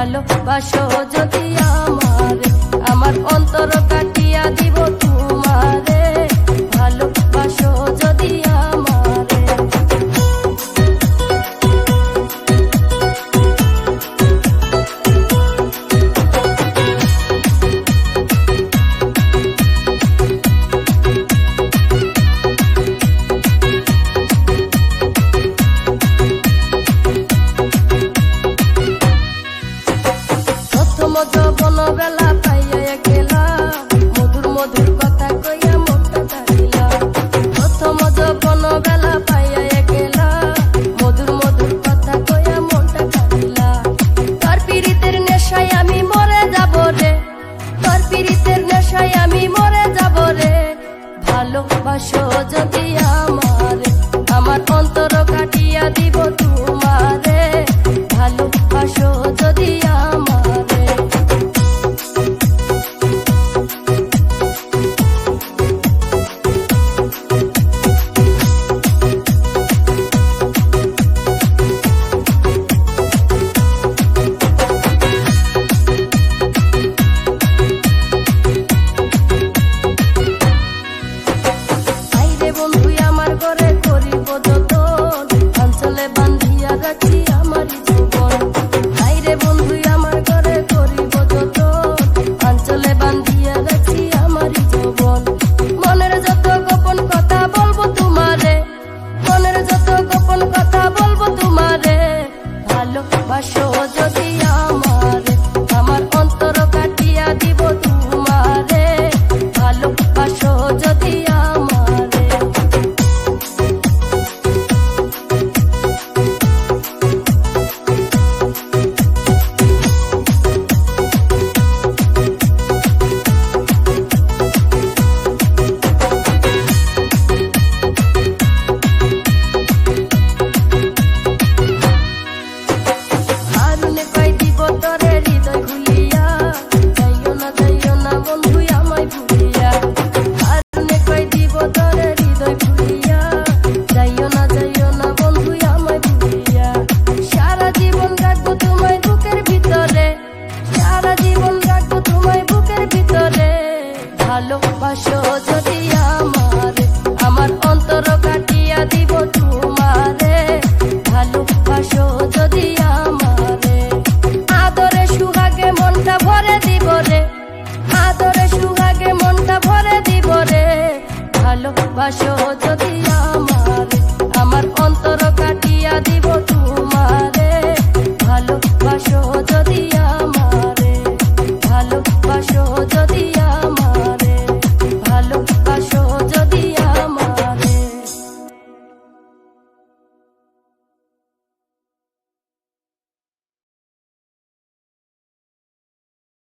ভালোবাসো যদি আমারে, আমার অন্তর কাটিয়া দিব তোমারে, ভালোবাসো যদি আমারে। যৌবন বেলা পাইয়া গেলা, মধুর মধুর কথা কইয়া মনটা কাঁদিলা। প্রথম যৌবন বেলা পাইয়া গেলা, মধুর মধুর কথা কইয়া মনটা কাঁদিলা। তোর পীড়িতের নেশায় আমি মরে যাব রে, তোর পীড়িতের নেশায় আমি মরে যাব রে, ভালোবাসো যদি